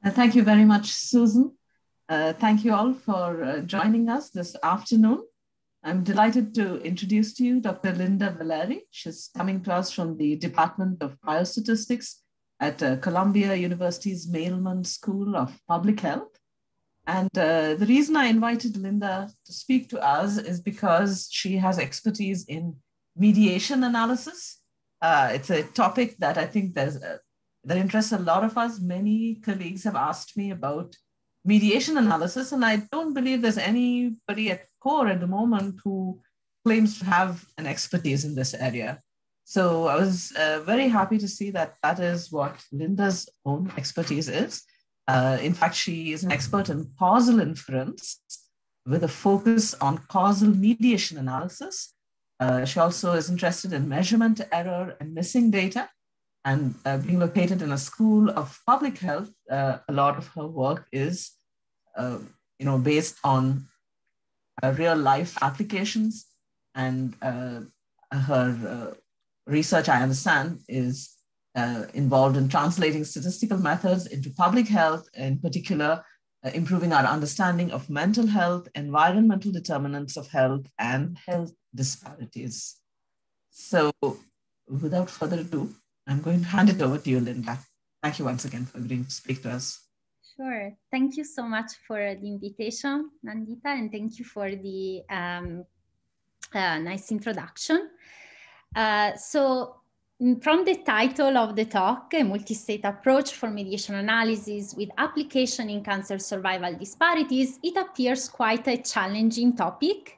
Thank you very much, Susan. Thank you all for joining us this afternoon. I'm delighted to introduce to you Dr. Linda Valeri. She's coming to us from the Department of Biostatistics at Columbia University's Mailman School of Public Health. And the reason I invited Linda to speak to us is because she has expertise in mediation analysis. It's a topic that I think that interests a lot of us. Many colleagues have asked me about mediation analysis, and I don't believe there's anybody at CORE at the moment who claims to have an expertise in this area. So I was very happy to see that that is what Linda's own expertise is. In fact, she is an expert in causal inference with a focus on causal mediation analysis. She also is interested in measurement error and missing data. And being located in a school of public health, a lot of her work is based on real life applications. And her research, I understand, is involved in translating statistical methods into public health, in particular, improving our understanding of mental health, environmental determinants of health, and health disparities. So without further ado, I'm going to hand it over to you, Linda. Thank you once again for agreeing to speak to us. Sure. Thank you so much for the invitation, Nandita, and thank you for the nice introduction. From the title of the talk, a multi-state approach for mediation analysis with application in cancer survival disparities, it appears quite a challenging topic.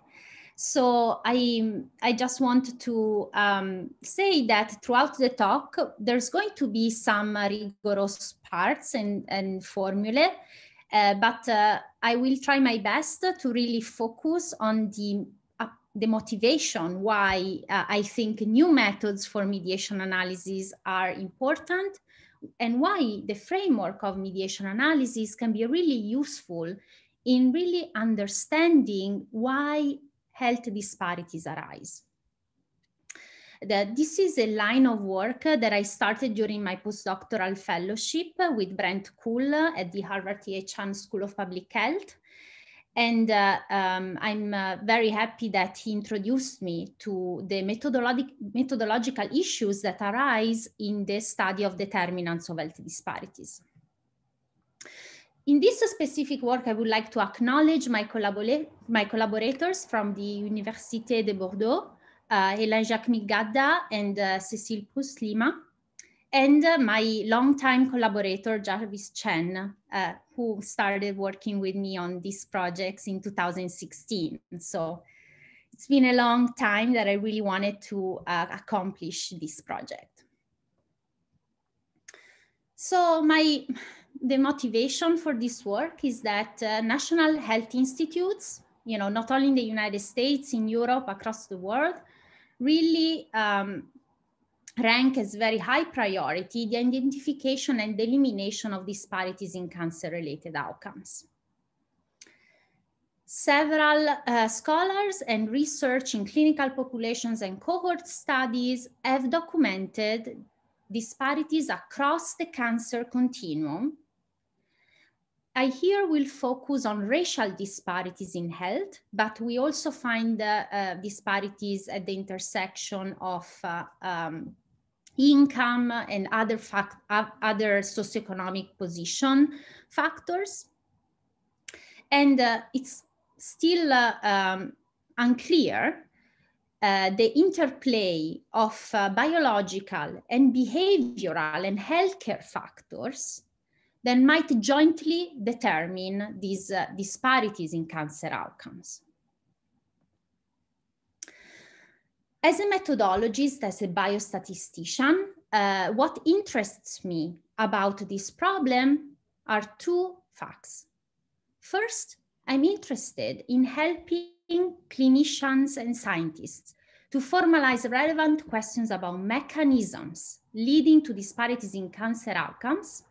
So I just want to say that throughout the talk, there's going to be some rigorous parts and formulae, but I will try my best to really focus on the motivation why I think new methods for mediation analysis are important and why the framework of mediation analysis can be really useful in really understanding why health disparities arise. This is a line of work that I started during my postdoctoral fellowship with Brent Kuhl at the Harvard T.H. Chan School of Public Health. And I'm very happy that he introduced me to the methodological issues that arise in the study of determinants of health disparities. In this specific work, I would like to acknowledge my collaborators from the Université de Bordeaux, Hélène Jacques-Migadda and Cécile Proust-Lima, and my longtime collaborator, Jarvis Chen, who started working with me on these projects in 2016. So it's been a long time that I really wanted to accomplish this project. So the motivation for this work is that national health institutes, not only in the United States, in Europe, across the world, really rank as very high priority the identification and elimination of disparities in cancer-related outcomes. Several scholars and research in clinical populations and cohort studies have documented disparities across the cancer continuum. I here will focus on racial disparities in health, but we also find disparities at the intersection of income and other socioeconomic position factors. And it's still unclear the interplay of biological and behavioral and healthcare factors that might jointly determine these disparities in cancer outcomes. As a methodologist, as a biostatistician, what interests me about this problem are two facts. First, I'm interested in helping clinicians and scientists to formalize relevant questions about mechanisms leading to disparities in cancer outcomes,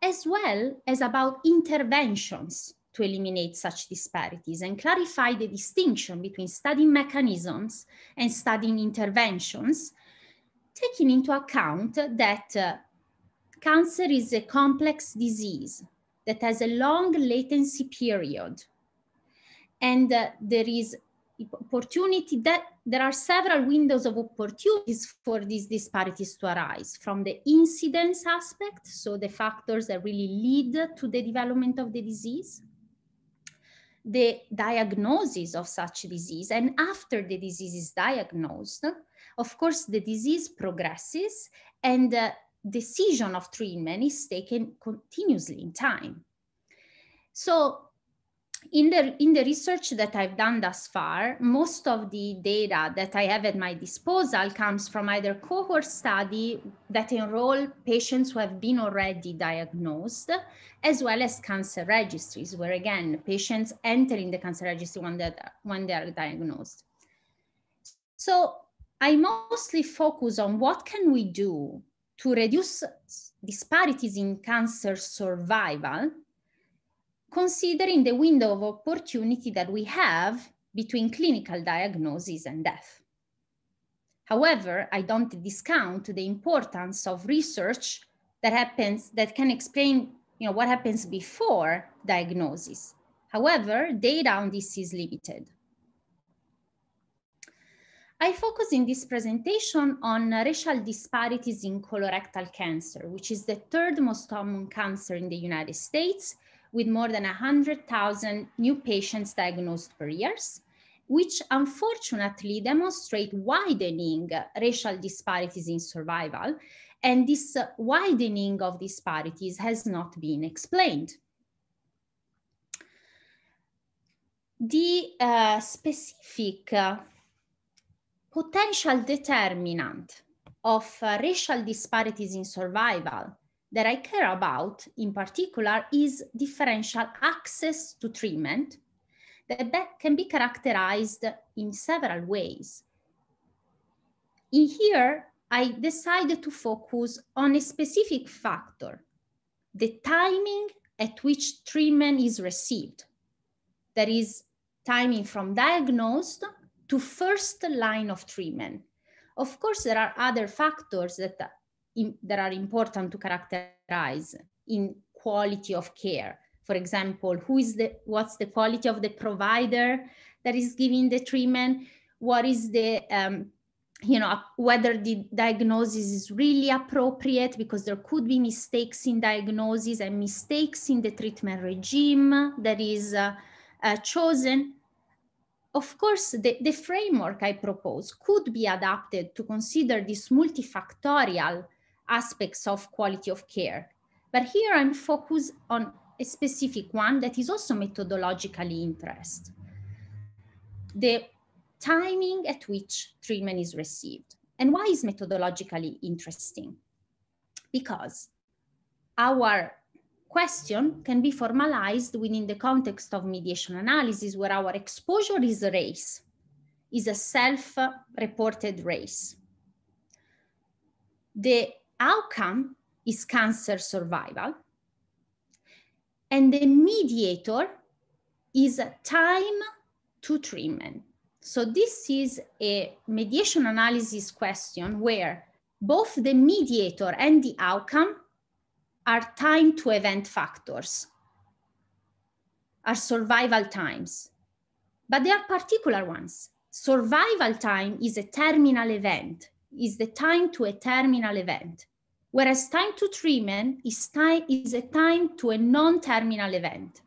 as well as about interventions to eliminate such disparities and clarify the distinction between studying mechanisms and studying interventions, taking into account that cancer is a complex disease that has a long latency period. And there is opportunity that there are several windows of opportunities for these disparities to arise, from the incidence aspect, so the factors that really lead to the development of the disease, the diagnosis of such disease, and after the disease is diagnosed, of course, the disease progresses and the decision of treatment is taken continuously in time. So in the research that I've done thus far, most of the data that I have at my disposal comes from either cohort study that enroll patients who have been already diagnosed, as well as cancer registries, where again, patients enter in the cancer registry when they are diagnosed. So I mostly focus on what can we do to reduce disparities in cancer survival, considering the window of opportunity that we have between clinical diagnosis and death. However, I don't discount the importance of research that can explain, what happens before diagnosis. However, data on this is limited. I focus in this presentation on racial disparities in colorectal cancer, which is the third most common cancer in the United States, with more than 100,000 new patients diagnosed per year, which unfortunately demonstrate widening racial disparities in survival. And this widening of disparities has not been explained. The specific potential determinant of racial disparities in survival that I care about in particular is differential access to treatment that can be characterized in several ways. In here, I decided to focus on a specific factor, the timing at which treatment is received. That is timing from diagnosed to first line of treatment. Of course, there are other factors that are important to characterize in quality of care. For example, what's the quality of the provider that is giving the treatment? What is the, whether the diagnosis is really appropriate, because there could be mistakes in diagnosis and mistakes in the treatment regime that is chosen. Of course, the framework I propose could be adapted to consider these multifactorial aspects of quality of care. But here I'm focused on a specific one that is also methodologically interesting: the timing at which treatment is received. And why is methodologically interesting? Because our question can be formalized within the context of mediation analysis, where our exposure is a race, is a self-reported race. The outcome is cancer survival, and the mediator is time to treatment. So this is a mediation analysis question where both the mediator and the outcome are time to event factors, are survival times, but they are particular ones. Survival time is a terminal event, is the time to a terminal event, whereas time to treatment is a time to a non-terminal event.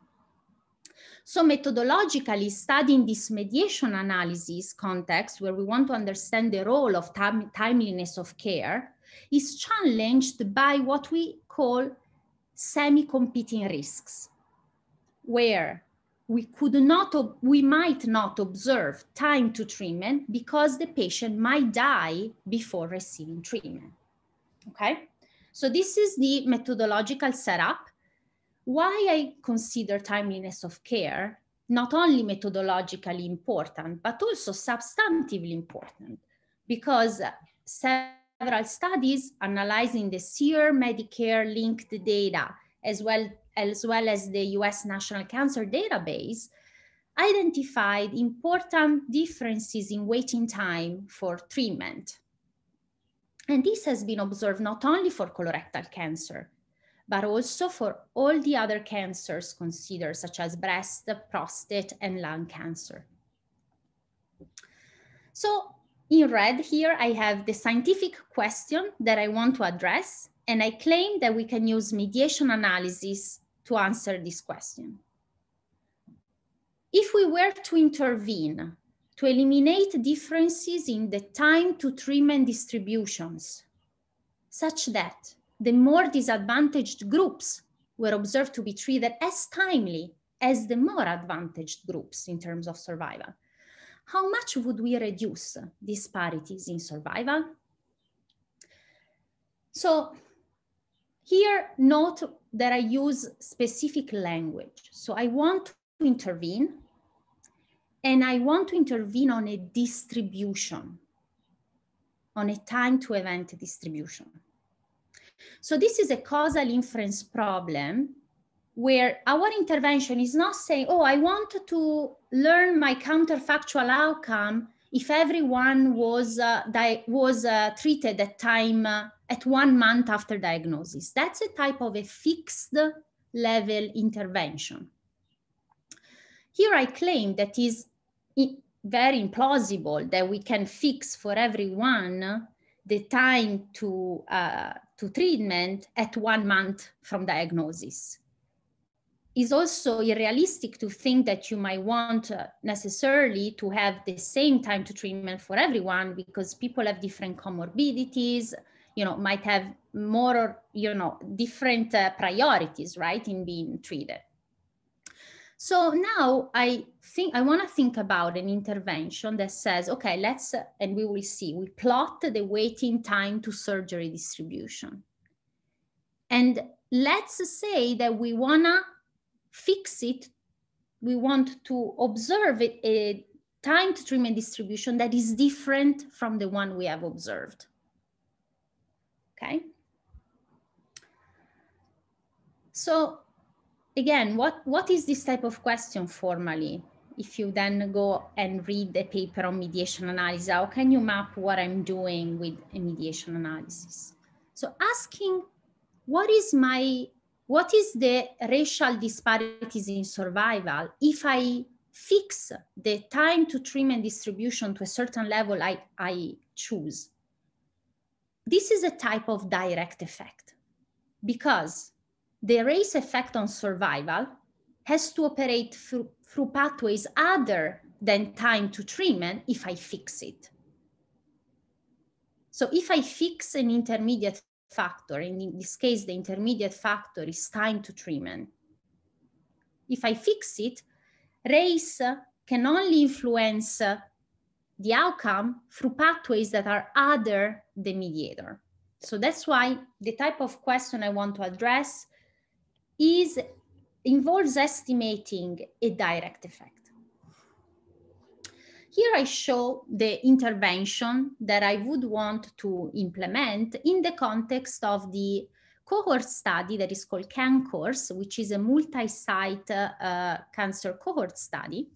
So methodologically, studying this mediation analysis context, where we want to understand the role of timeliness of care, is challenged by what we call semi-competing risks, where we might not observe time to treatment because the patient might die before receiving treatment. Okay, so this is the methodological setup. Why I consider timeliness of care not only methodologically important, but also substantively important, because several studies analyzing the SEER Medicare linked data, as well as the US National Cancer Database, identified important differences in waiting time for treatment. And this has been observed not only for colorectal cancer, but also for all the other cancers considered, such as breast, prostate, and lung cancer. So in red here, I have the scientific question that I want to address, and I claim that we can use mediation analysis to answer this question. If we were to intervene to eliminate differences in the time to treatment distributions, such that the more disadvantaged groups were observed to be treated as timely as the more advantaged groups in terms of survival, how much would we reduce disparities in survival? So here, note that I use specific language. So I want to intervene, and I want to intervene on a distribution, on a time to event distribution. So this is a causal inference problem where our intervention is not saying, oh, I want to learn my counterfactual outcome if everyone was treated at 1 month after diagnosis. That's a type of a fixed level intervention. Here I claim that is very implausible that we can fix for everyone the time to treatment at 1 month from diagnosis. It's also unrealistic to think that you might want necessarily to have the same time to treatment for everyone, because people have different comorbidities, might have more, different priorities, right, in being treated. So now I want to think about an intervention that says, okay, let's, and we will see, we plot the waiting time to surgery distribution. And let's say that we want to fix it. We want to observe a time to treatment distribution that is different from the one we have observed. Okay. So again, what is this type of question formally? If you then go and read the paper on mediation analysis, how can you map what I'm doing with a mediation analysis? So asking, what is the racial disparities in survival if I fix the time to treatment distribution to a certain level I choose? This is a type of direct effect, because the race effect on survival has to operate through pathways other than time to treatment if I fix it. So if I fix an intermediate factor, and in this case, the intermediate factor is time to treatment, if I fix it, race can only influence the outcome through pathways that are other than mediator. So that's why the type of question I want to address involves estimating a direct effect. Here I show the intervention that I would want to implement in the context of the cohort study that is called CanCORS, which is a multi-site cancer cohort study.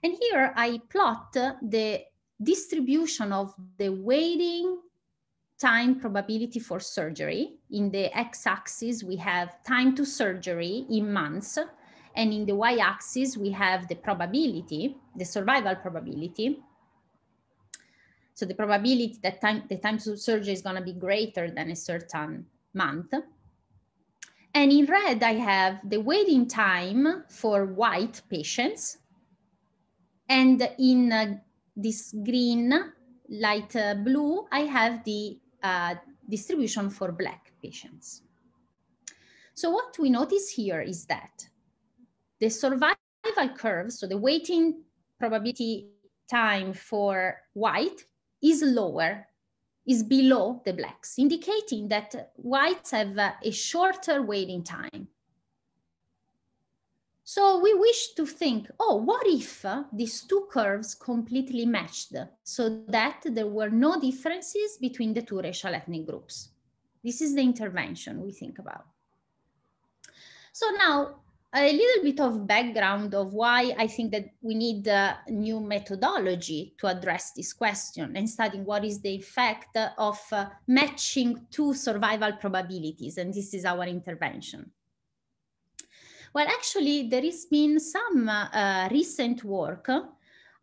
And here I plot the distribution of the waiting time probability for surgery. In the x-axis, we have time to surgery in months. And in the y-axis, we have the probability, the survival probability. So the probability that the time to surgery is going to be greater than a certain month. And in red, I have the waiting time for white patients. And in this green, light blue, I have the distribution for Black patients. So what we notice here is that the survival curve, so the waiting probability time for white is lower, is below the Blacks, indicating that whites have a shorter waiting time. So we wish to think, oh, what if these two curves completely matched so that there were no differences between the two racial ethnic groups? This is the intervention we think about. So now a little bit of background of why I think that we need a new methodology to address this question and studying what is the effect of matching two survival probabilities. And this is our intervention. Well, actually, there has been some recent work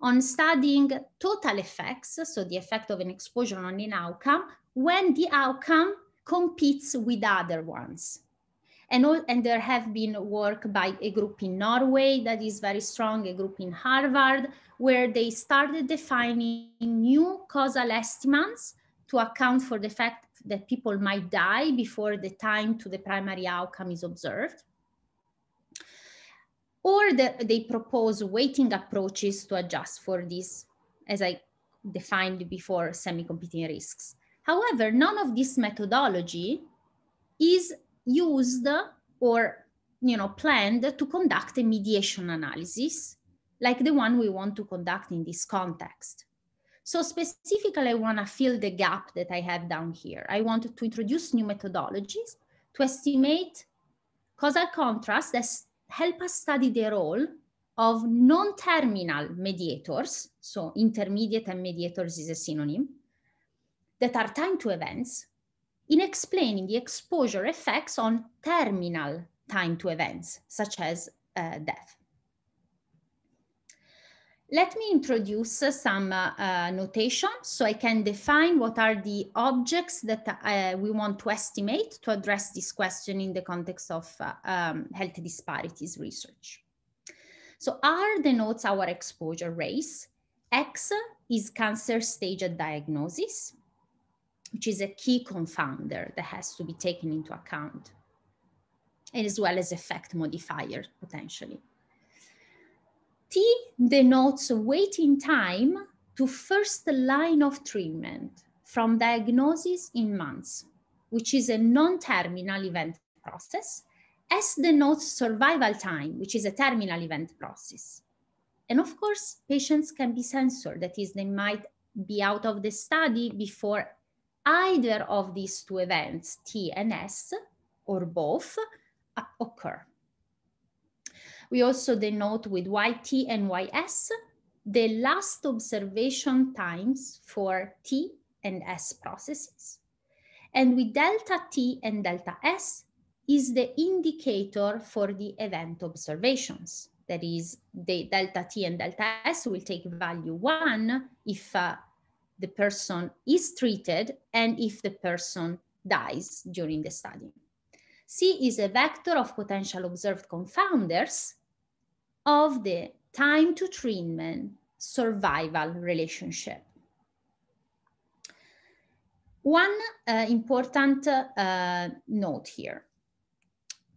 on studying total effects, so the effect of an exposure on an outcome, when the outcome competes with other ones. And there have been work by a group in Norway that is very strong, a group in Harvard, where they started defining new causal estimands to account for the fact that people might die before the time to the primary outcome is observed. Or they propose weighting approaches to adjust for this, as I defined before, semi-competing risks. However, none of this methodology is used or planned to conduct a mediation analysis like the one we want to conduct in this context. So specifically, I want to fill the gap that I have down here. I want to introduce new methodologies to estimate causal contrasts that help us study the role of non-terminal mediators, so intermediate and mediators is a synonym, that are time to events, in explaining the exposure effects on terminal time to events, such as death. Let me introduce some notation so I can define what are the objects that we want to estimate to address this question in the context of health disparities research. So R denotes our exposure race. X is cancer stage at diagnosis, which is a key confounder that has to be taken into account, as well as effect modifier potentially. T denotes waiting time to first line of treatment from diagnosis in months, which is a non-terminal event process. S denotes survival time, which is a terminal event process. And of course, patients can be censored. That is, they might be out of the study before either of these two events, T and S, or both, occur. We also denote with YT and YS the last observation times for T and S processes. And with delta T and delta S is the indicator for the event observations. That is, the delta T and delta S will take value 1 if the person is treated and if the person dies during the study. C is a vector of potential observed confounders of the time to treatment survival relationship. One important note here.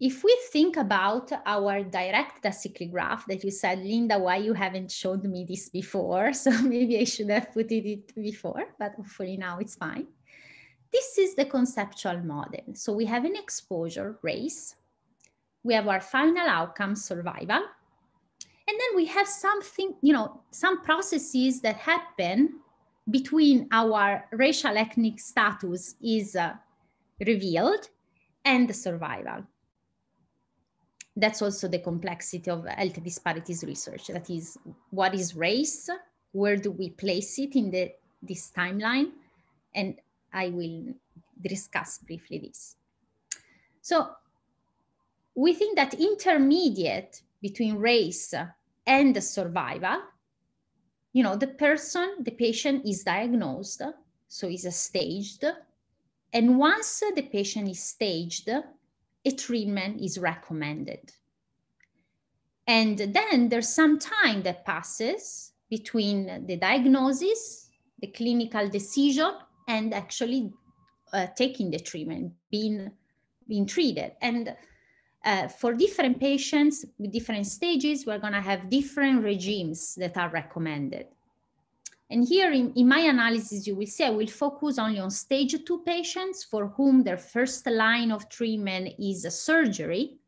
If we think about our direct acyclic graph that you said, Linda, why you haven't showed me this before? So maybe I should have put it before, but hopefully now it's fine. This is the conceptual model. So we have an exposure race. We have our final outcome survival. And then we have something, some processes that happen between our racial ethnic status is revealed and the survival. That's also the complexity of health disparities research. That is, what is race? Where do we place it in this timeline? And I will discuss briefly this. So we think that intermediate between race and the survival, the patient is diagnosed, so is staged. And once the patient is staged, a treatment is recommended. And then there's some time that passes between the diagnosis, the clinical decision, and actually taking the treatment, being treated. And for different patients with different stages, we're going to have different regimes that are recommended. And here in my analysis, you will see I will focus only on stage 2 patients for whom their first line of treatment is surgery,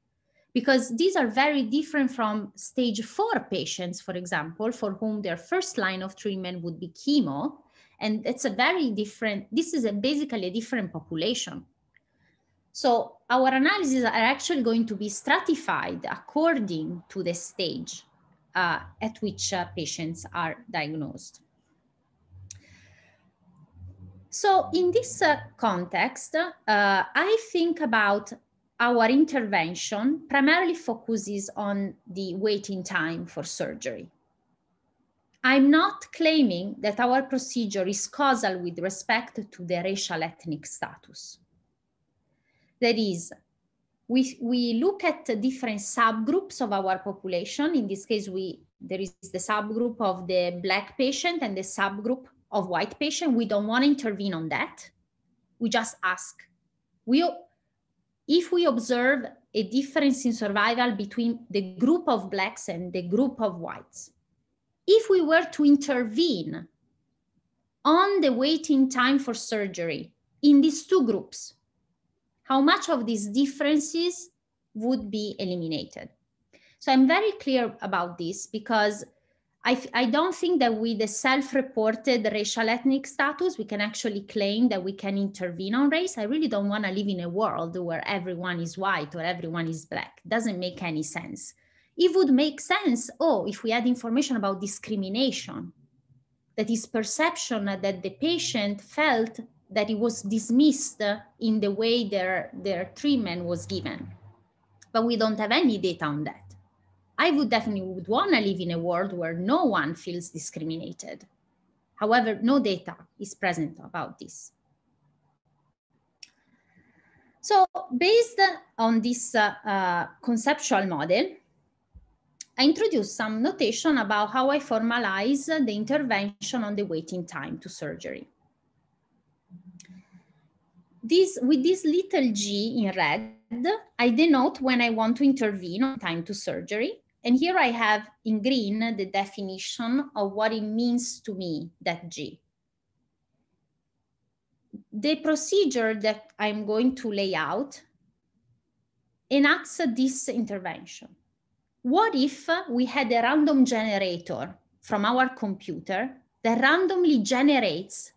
because these are very different from stage 4 patients, for example, for whom their first line of treatment would be chemo. And it's a very different, this is basically a different population. So our analyses are actually going to be stratified according to the stage at which patients are diagnosed. So in this context, I think about our intervention primarily focuses on the waiting time for surgery. I'm not claiming that our procedure is causal with respect to the racial ethnic status. That is, we look at different subgroups of our population. In this case, there is the subgroup of the Black patient and the subgroup of white patient. We don't want to intervene on that. We just ask. If we observe a difference in survival between the group of Blacks and the group of whites, if we were to intervene on the waiting time for surgery in these two groups, how much of these differences would be eliminated? So I'm very clear about this because I don't think that with the self-reported racial ethnic status, we can actually claim that we can intervene on race. I really don't want to live in a world where everyone is white or everyone is Black. It doesn't make any sense. It would make sense, if we had information about discrimination, that is perception that the patient felt that it was dismissed in the way their treatment was given. But we don't have any data on that. I would definitely want to live in a world where no one feels discriminated. However, no data is present about this. So based on this conceptual model, I introduced some notation about how I formalize the intervention on the waiting time to surgery. With this little g in red, I denote when I want to intervene on time to surgery. And here I have in green the definition of what it means to me, that G. The procedure that I'm going to lay out enacts this intervention. What if we had a random generator from our computer that randomly generates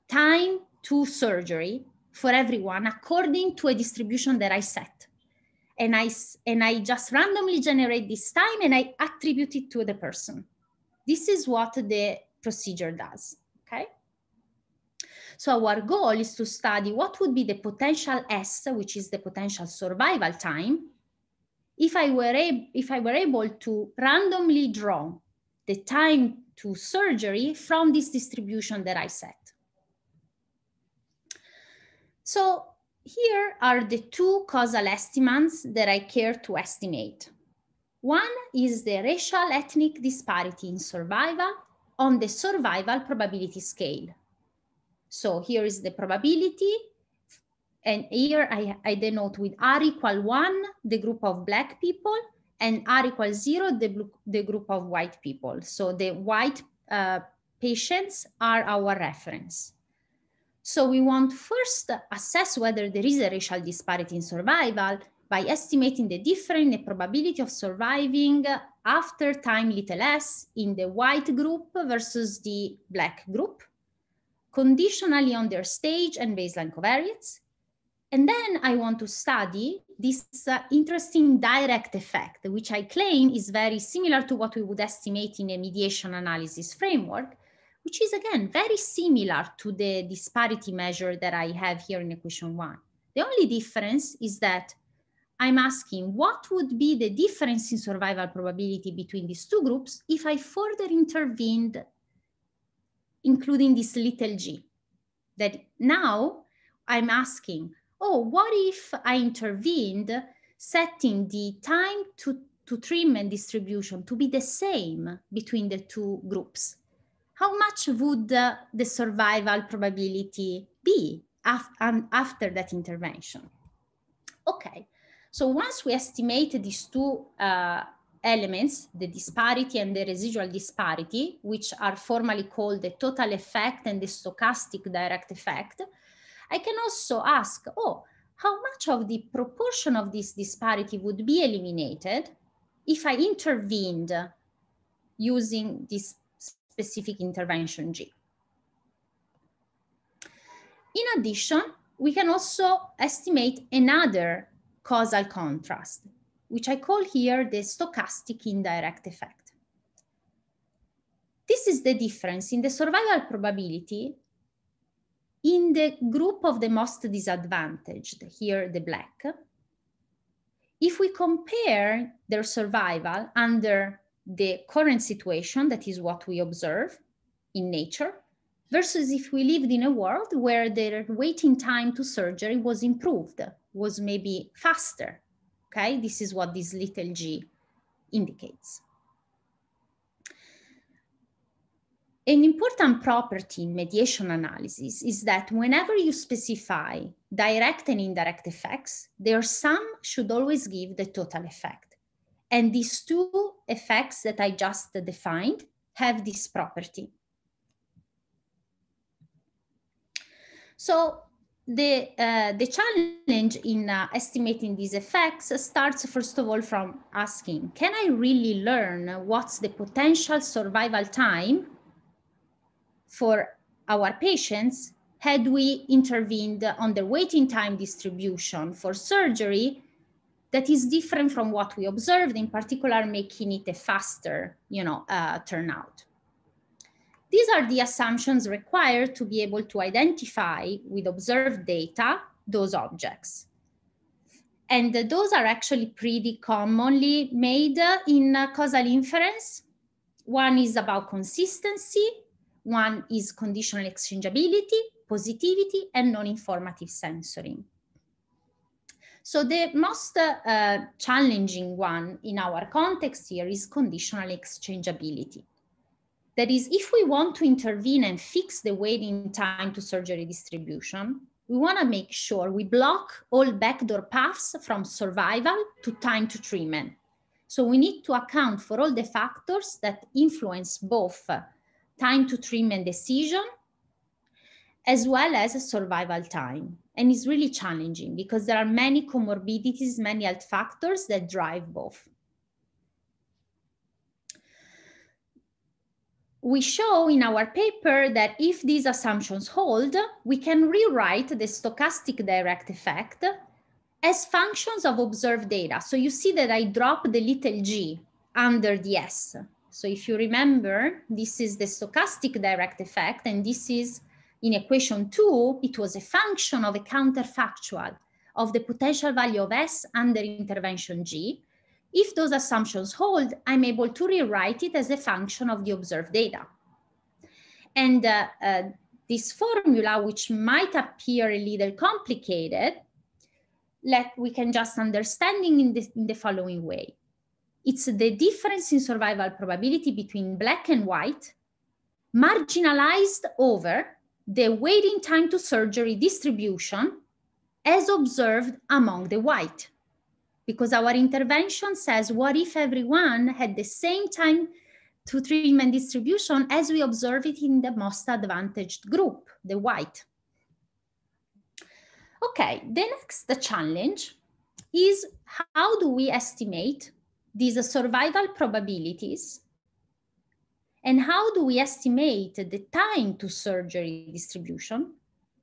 time to surgery for everyone according to a distribution that I set? And I just randomly generate this time and I attribute it to the person. This is what the procedure does, okay? So our goal is to study what would be the potential S, which is the potential survival time, if I were able to randomly draw the time to surgery from this distribution that I set. So here are the two causal estimands that I care to estimate. One is the racial ethnic disparity in survival on the survival probability scale. So here is the probability, and here I denote with R equal 1, the group of Black people, and R equals 0, the group of white people. So the white patients are our reference. So we want first assess whether there is a racial disparity in survival by estimating the difference in the probability of surviving after time little s in the white group versus the Black group, conditionally on their stage and baseline covariates. And then I want to study this interesting direct effect, which I claim is very similar to what we would estimate in a mediation analysis framework, which is again very similar to the disparity measure that I have here in equation 1. The only difference is that I'm asking what would be the difference in survival probability between these two groups if I further intervened, including this little g. That now I'm asking, what if I intervened setting the time to treatment distribution to be the same between the two groups? How much would the survival probability be after that intervention? Okay, so once we estimate these two elements, the disparity and the residual disparity, which are formally called the total effect and the stochastic direct effect, I can also ask, how much of the proportion of this disparity would be eliminated if I intervened using this specific intervention G? In addition, we can also estimate another causal contrast, which I call here the stochastic indirect effect. This is the difference in the survival probability in the group of the most disadvantaged, here the black. If we compare their survival under the current situation, that is what we observe in nature, versus if we lived in a world where their waiting time to surgery was improved, was maybe faster, okay? This is what this little g indicates. An important property in mediation analysis is that whenever you specify direct and indirect effects, their sum should always give the total effect. And these two effects that I just defined have this property. So the challenge in estimating these effects starts first of all from asking, can I really learn what's the potential survival time for our patients had we intervened on the waiting time distribution for surgery that is different from what we observed, in particular making it a faster, turnout. These are the assumptions required to be able to identify with observed data those objects. And those are actually pretty commonly made in causal inference. One is about consistency, one is conditional exchangeability, positivity, and non-informative censoring. So the most challenging one in our context here is conditional exchangeability. That is, if we want to intervene and fix the waiting time to surgery distribution, we want to make sure we block all backdoor paths from survival to time to treatment. So we need to account for all the factors that influence both time to treatment decision as well as survival time. And it's really challenging because there are many comorbidities, many health factors that drive both. We show in our paper that if these assumptions hold, we can rewrite the stochastic direct effect as functions of observed data. So you see that I drop the little g under the S. So if you remember, this is the stochastic direct effect, and this is in equation 2, it was a function of a counterfactual of the potential value of S under intervention G. If those assumptions hold, I'm able to rewrite it as a function of the observed data. And this formula, which might appear a little complicated, we can just understand in the following way. It's the difference in survival probability between black and white marginalized over the waiting time to surgery distribution as observed among the white. Because our intervention says, what if everyone had the same time to treatment distribution as we observe it in the most advantaged group, the white? Okay, the next challenge is how do we estimate these survival probabilities, and how do we estimate the time to surgery distribution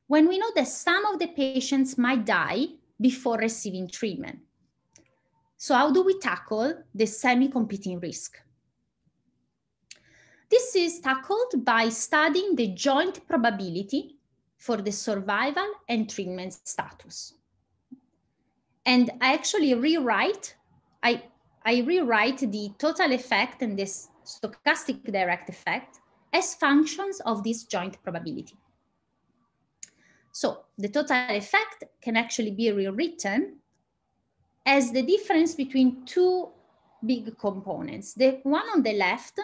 when we know that some of the patients might die before receiving treatment? So how do we tackle the semi-competing risk? This is tackled by studying the joint probability for the survival and treatment status. And I actually rewrite, I rewrite the total effect and this stochastic direct effect as functions of this joint probability. So the total effect can actually be rewritten as the difference between two big components. The one on the left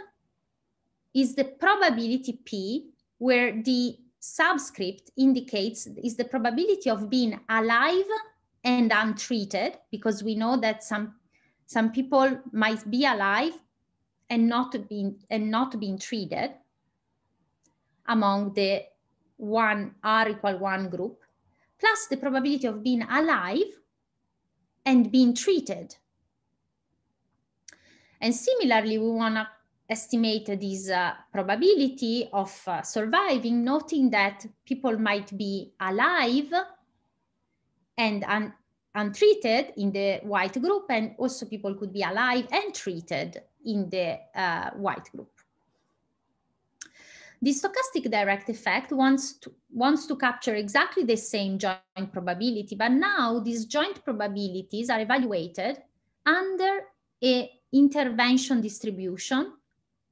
is the probability P, where the subscript indicates is the probability of being alive and untreated, because we know that some people might be alive and not being treated among the R equal 1 group, plus the probability of being alive and being treated. And similarly, we want to estimate this probability of surviving, noting that people might be alive and untreated in the white group, and also people could be alive and treated in the white group. The stochastic direct effect wants to capture exactly the same joint probability, but now these joint probabilities are evaluated under a intervention distribution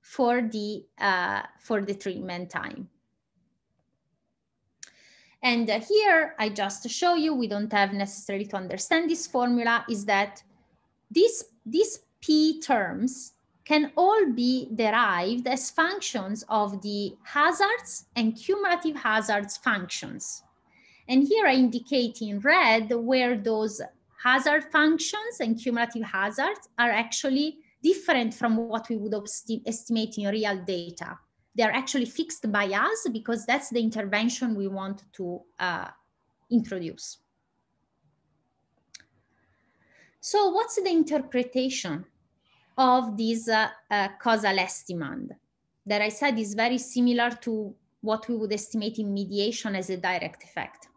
for the treatment time. And here I just show you, we don't have necessarily to understand this formula, is that these P terms can all be derived as functions of the hazards and cumulative hazards functions. And here I indicate in red where those hazard functions and cumulative hazards are actually different from what we would estimate in real data. They are actually fixed by us because that's the intervention we want to introduce. So what's the interpretation of this causal estimand that I said is very similar to what we would estimate in mediation as a direct effect?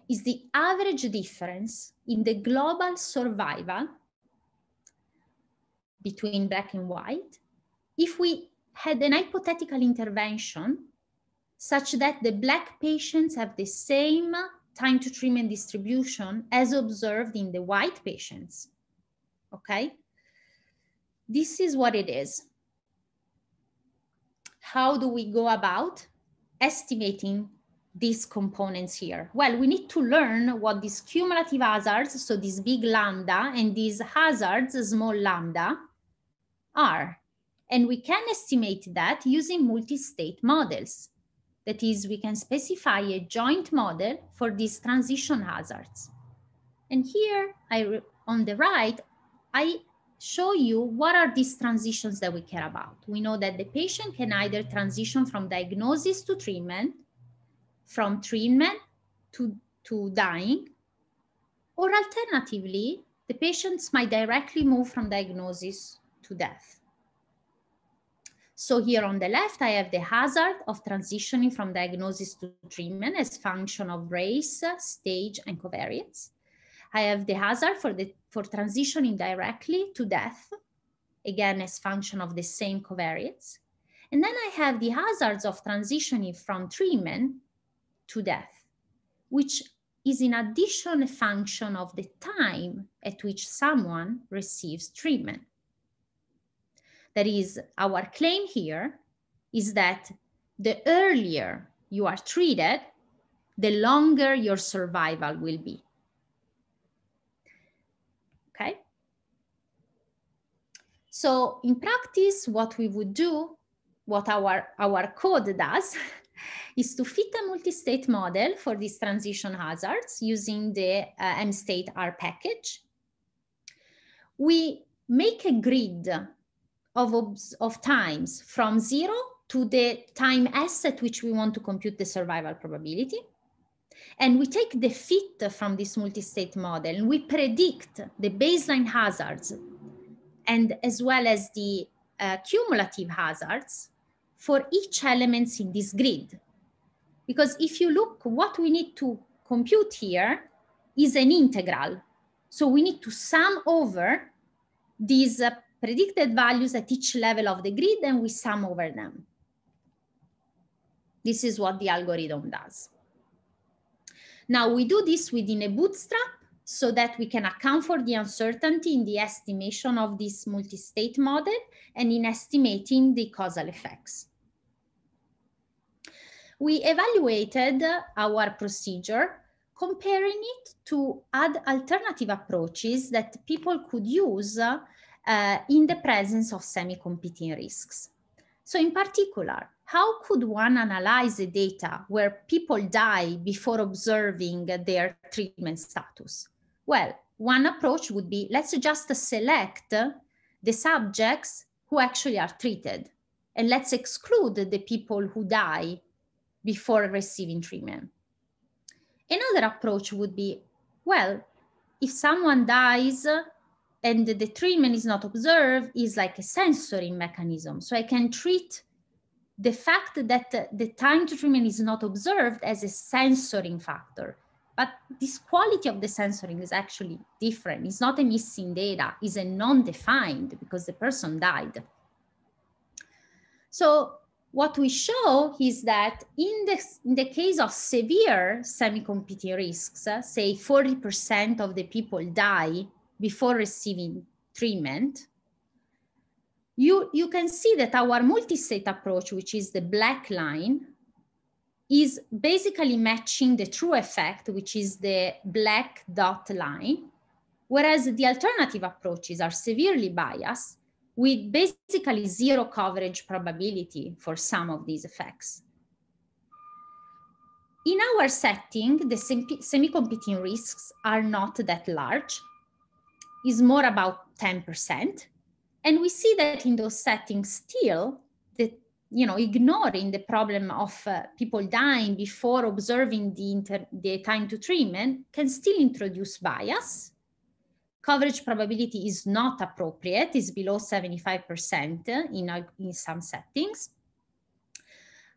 Is the average difference in the global survival between black and white if we had an hypothetical intervention such that the black patients have the same time to treatment distribution as observed in the white patients. Okay? This is what it is. How do we go about estimating these components here? Well, we need to learn what these cumulative hazards, so this big lambda, and these hazards, small lambda, are. And we can estimate that using multi-state models. That is, we can specify a joint model for these transition hazards. And here, on the right, I show you what are these transitions that we care about. We know that the patient can either transition from diagnosis to treatment, from treatment to dying, or alternatively, the patients might directly move from diagnosis to death. So here on the left, I have the hazard of transitioning from diagnosis to treatment as function of race, stage, and covariates. I have the hazard for transitioning directly to death, again, as function of the same covariates. And then I have the hazards of transitioning from treatment to death, which is in addition a function of the time at which someone receives treatment. That is, our claim here is that the earlier you are treated, the longer your survival will be. Okay? So in practice, what we would do, what our code does, is to fit a multi-state model for these transition hazards using the mstate-R package. We make a grid of times from 0 to the time s at which we want to compute the survival probability. And we take the fit from this multi-state model and we predict the baseline hazards and as well as the cumulative hazards for each element in this grid. Because if you look, what we need to compute here is an integral. So we need to sum over these predicted values at each level of the grid and we sum over them. This is what the algorithm does. Now we do this within a bootstrap so that we can account for the uncertainty in the estimation of this multi-state model and in estimating the causal effects. We evaluated our procedure comparing it to alternative approaches that people could use in the presence of semi-competing risks. So in particular, how could one analyze the data where people die before observing their treatment status? Well, one approach would be, let's just select the subjects who actually are treated, and let's exclude the people who die before receiving treatment. Another approach would be, well, if someone dies and the treatment is not observed, is like a censoring mechanism. So I can treat the fact that the time to treatment is not observed as a censoring factor. But this quality of the censoring is actually different. It's not a missing data, it's a non-defined because the person died. So what we show is that in the case of severe semi-competing risks, say 40% of the people die before receiving treatment, you can see that our multi-state approach, which is the black line, is basically matching the true effect, which is the black dot line, whereas the alternative approaches are severely biased with basically zero coverage probability for some of these effects. In our setting, the semi-competing risks are not that large. It's more about 10%. And we see that in those settings still, ignoring the problem of people dying before observing the time to treatment can still introduce bias. Coverage probability is not appropriate, it's below 75% in some settings.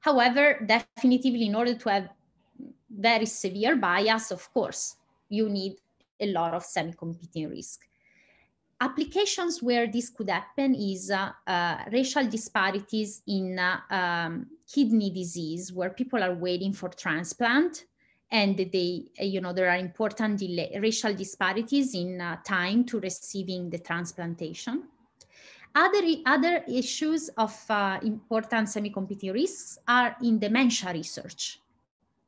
However, definitively in order to have very severe bias, of course, you need a lot of semi-competing risk. Applications where this could happen is racial disparities in kidney disease, where people are waiting for transplant, and there are important racial disparities in time to receiving the transplantation. Other issues of important semi-competing risks are in dementia research,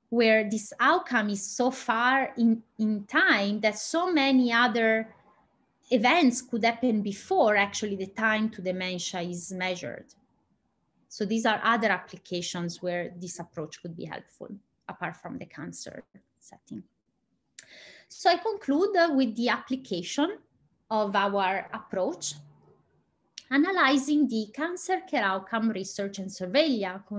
where this outcome is so far in time that so many other events could happen before actually the time to dementia is measured. So these are other applications where this approach could be helpful, apart from the cancer setting. So I conclude with the application of our approach, analyzing the cancer care outcome research and surveillance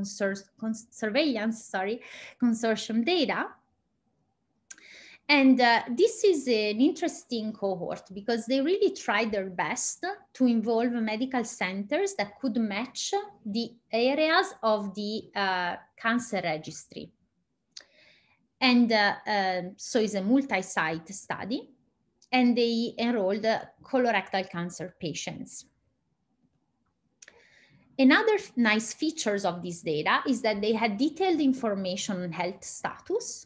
consortium data. And this is an interesting cohort because they really tried their best to involve medical centers that could match the areas of the cancer registry. And so it's a multi-site study, and they enrolled colorectal cancer patients. Another nice features of this data is that they had detailed information on health status,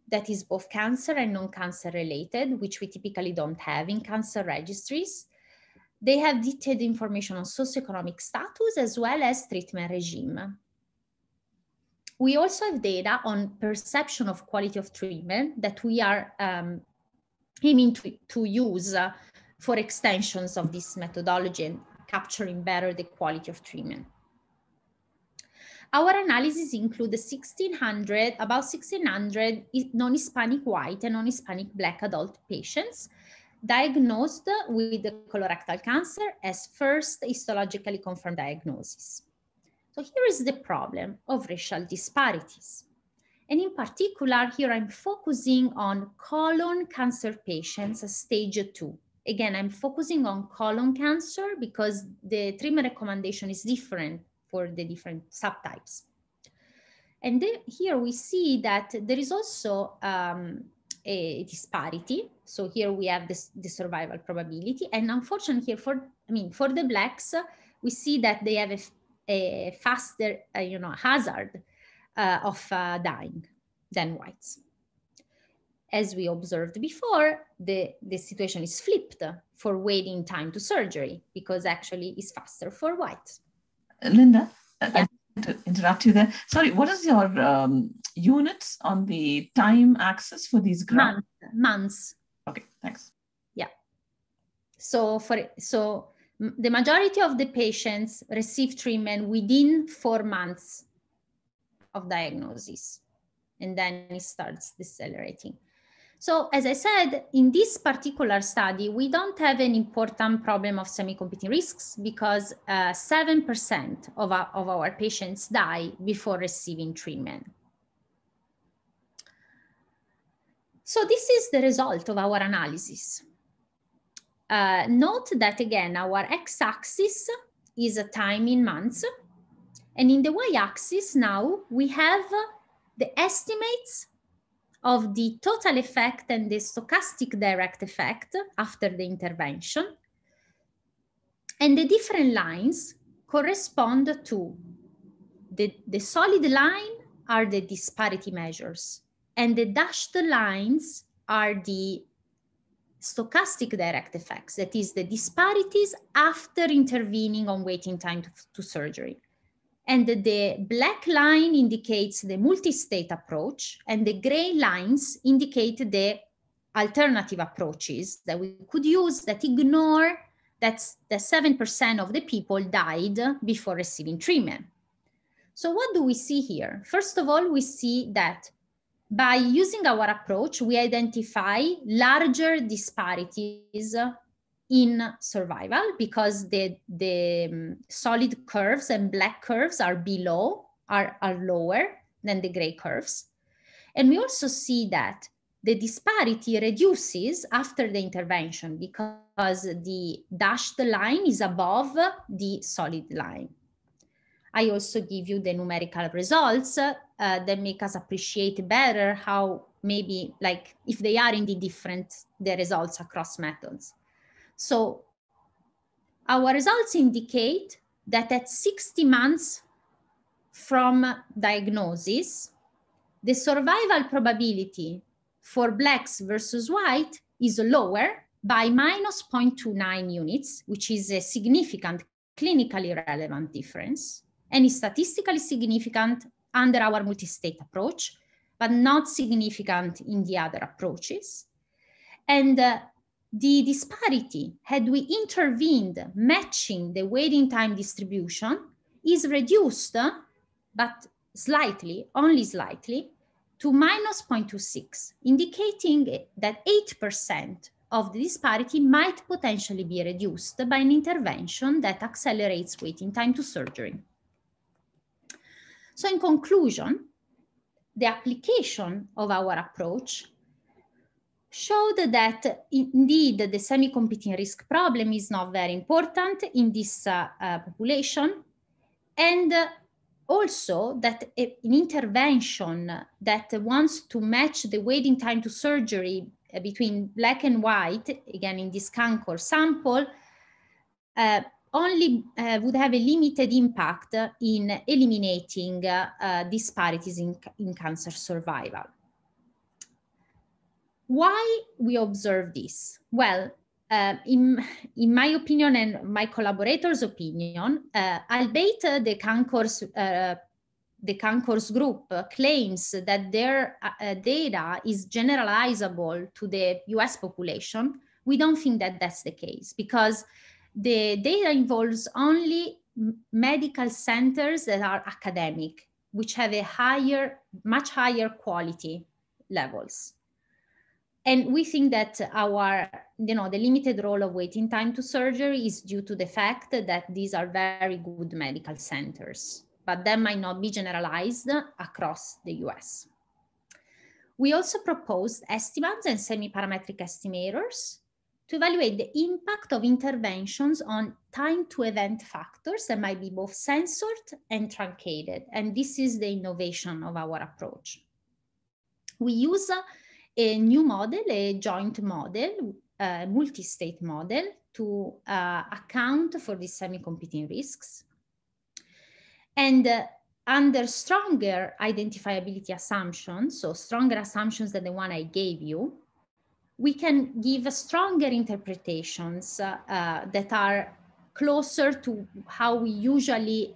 that is both cancer and non-cancer related, which we typically don't have in cancer registries. They have detailed information on socioeconomic status as well as treatment regime. We also have data on perception of quality of treatment that we are aiming to use for extensions of this methodology and capturing better the quality of treatment. Our analysis include about 1,600 non-Hispanic white and non-Hispanic Black adult patients diagnosed with colorectal cancer as first histologically confirmed diagnosis. So here is the problem of racial disparities. And in particular, here I'm focusing on colon cancer patients stage 2. Again, I'm focusing on colon cancer because the treatment recommendation is different for the different subtypes. And here we see that there is also a disparity. So here we have the survival probability. And unfortunately here for the Blacks, we see that they have a faster hazard of dying than whites. As we observed before, the situation is flipped for waiting time to surgery because actually it's faster for whites. Linda, yeah. To interrupt you there. Sorry, what is your units on the time axis for these graphs? Months. Okay, thanks. Yeah. So the majority of the patients receive treatment within 4 months of diagnosis, and then it starts decelerating. So as I said, in this particular study, we don't have an important problem of semi-competing risks because 7% of our patients die before receiving treatment. So this is the result of our analysis. Note that again, our x-axis is a time in months, and in the y-axis now we have the estimates of the total effect and the stochastic direct effect after the intervention. And the different lines correspond to the solid line are the disparity measures, and the dashed lines are the stochastic direct effects, that is the disparities after intervening on waiting time to surgery. And the black line indicates the multi-state approach, and the gray lines indicate the alternative approaches that we could use that ignore that the 7% of the people died before receiving treatment. So what do we see here? First of all, we see that by using our approach, we identify larger disparities in survival because the solid curves and black curves are lower than the gray curves. And we also see that the disparity reduces after the intervention because the dashed line is above the solid line. I also give you the numerical results that make us appreciate better how maybe like if they are indeed different, the results across methods. So our results indicate that at 60 months from diagnosis, the survival probability for blacks versus white is lower by minus 0.29 units, which is a significant clinically relevant difference, and is statistically significant under our multi-state approach, but not significant in the other approaches. And the disparity, had we intervened matching the waiting time distribution, is reduced, but slightly, only slightly, to minus 0.26, indicating that 8% of the disparity might potentially be reduced by an intervention that accelerates waiting time to surgery. So in conclusion, the application of our approach showed that indeed the semi-competing risk problem is not very important in this population, and also that an intervention that wants to match the waiting time to surgery between black and white, again in this CanCORS sample, only would have a limited impact in eliminating disparities in cancer survival. Why we observe this? Well, in my opinion and my collaborators' opinion, albeit the CanCORS group claims that their data is generalizable to the US population, we don't think that that's the case because the data involves only medical centers that are academic, which have a much higher quality levels. And we think that the limited role of waiting time to surgery is due to the fact that these are very good medical centers, but that might not be generalized across the US. We also proposed estimands and semi-parametric estimators to evaluate the impact of interventions on time to event factors that might be both censored and truncated. And this is the innovation of our approach. We use a new model, a joint model, a multi-state model to account for these semi-competing risks. And under stronger identifiability assumptions, so stronger assumptions than the one I gave you, we can give stronger interpretations that are closer to how we usually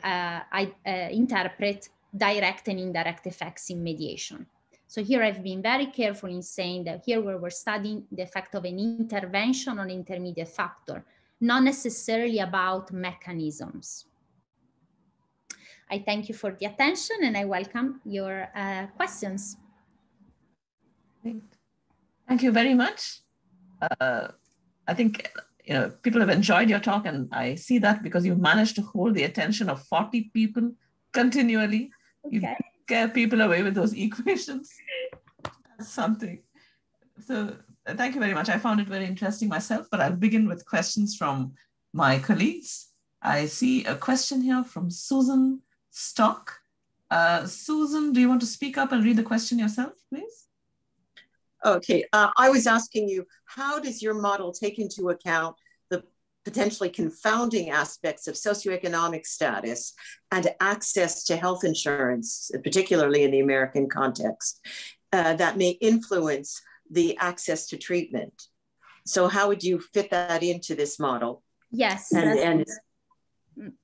interpret direct and indirect effects in mediation. So here I've been very careful in saying that here where we're studying the effect of an intervention on an intermediate factor, not necessarily about mechanisms. I thank you for the attention and I welcome your questions. Thank you very much. I think people have enjoyed your talk, and I see that because you've managed to hold the attention of 40 people continually. Okay. You scare people away with those equations. That's something. So thank you very much. I found it very interesting myself, but I'll begin with questions from my colleagues. I see a question here from Susan Stock. Susan, do you want to speak up and read the question yourself, please? Okay, I was asking you, how does your model take into account the potentially confounding aspects of socioeconomic status and access to health insurance, particularly in the American context, that may influence the access to treatment? So how would you fit that into this model? Yes.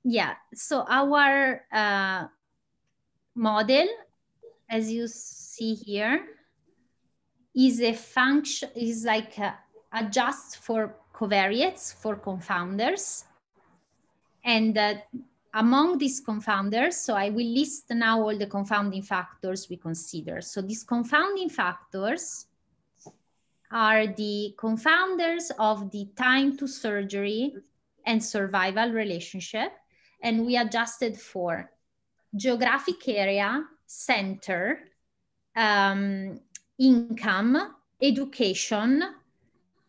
Yeah, so our model, as you see here, is a function, is like adjust for covariates, for confounders. And among these confounders, so I will list now all the confounding factors we consider. So these confounding factors are the confounders of the time to surgery and survival relationship. And we adjusted for geographic area, center, income, education.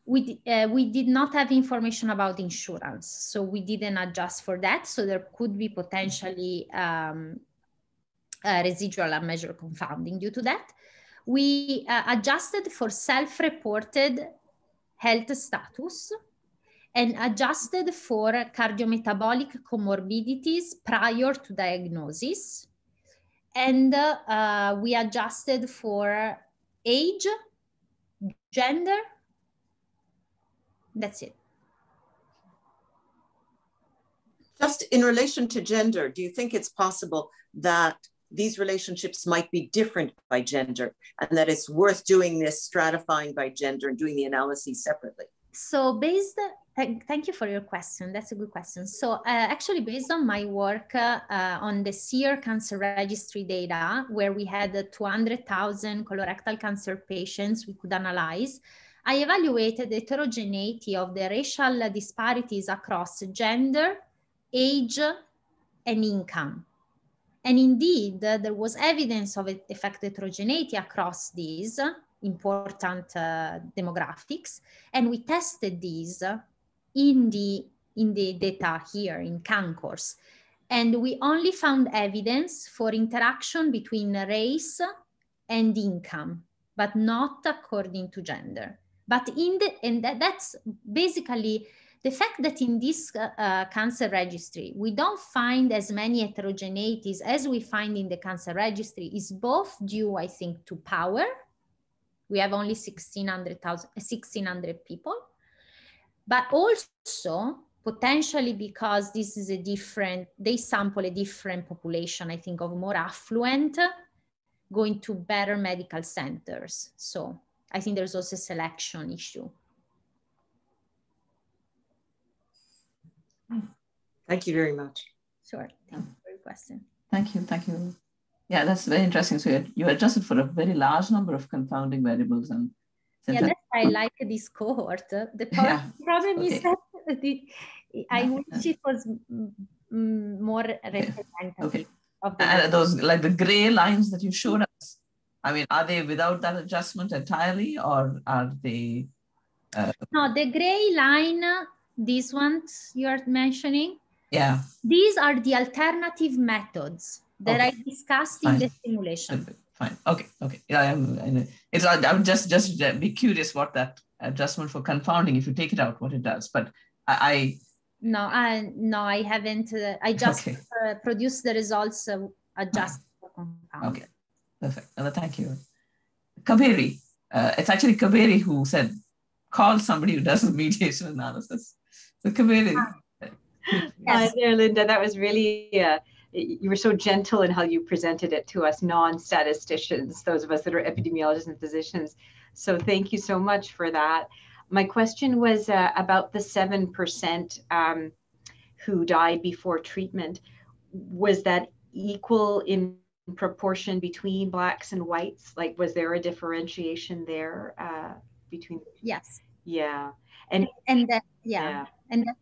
We did not have information about insurance, so we didn't adjust for that. So there could be potentially residual unmeasured confounding due to that. We adjusted for self-reported health status and adjusted for cardiometabolic comorbidities prior to diagnosis. And we adjusted for age, gender. That's it. Just in relation to gender, do you think it's possible that these relationships might be different by gender and that it's worth doing this stratifying by gender and doing the analysis separately? So thank you for your question. That's a good question. So actually based on my work on the SEER cancer registry data, where we had 200,000 colorectal cancer patients we could analyze, I evaluated the heterogeneity of the racial disparities across gender, age, and income. And indeed, there was evidence of effect heterogeneity across these important demographics. And we tested these in the data here in CanCORS. And we only found evidence for interaction between race and income, but not according to gender. But that's basically the fact that in this cancer registry, we don't find as many heterogeneities as we find in the cancer registry is both due, I think, to power. We have only 1,600 people, but also potentially because this is they sample a different population, I think, of more affluent, going to better medical centers. So I think there's also a selection issue. Thank you very much. Sure, thank you for your question. Thank you. Yeah, that's very interesting. So you adjusted for a very large number of confounding variables. And yeah, that's why I like this cohort. The problem is that I wish it was more representative of the and those, like the gray lines that you showed us, I mean, are they without that adjustment entirely, or are they? No, the gray line, these ones you are mentioning, yeah, these are the alternative methods that I discussed in the simulation. Fine. Okay. Yeah, I would just be curious what that adjustment for confounding, if you take it out, what it does. But No, I haven't. I just produced the results adjusted for confounding. Okay, perfect. Thank you. Kaveri, it's actually Kaveri who said, call somebody who does mediation analysis. So Kaveri. Hi there, Linda. That was really, you were so gentle in how you presented it to us non-statisticians, those of us that are epidemiologists and physicians. So thank you so much for that. My question was about the 7% who died before treatment. Was that equal in proportion between Blacks and whites? Like, was there a differentiation there between? Yes. Yeah. And that's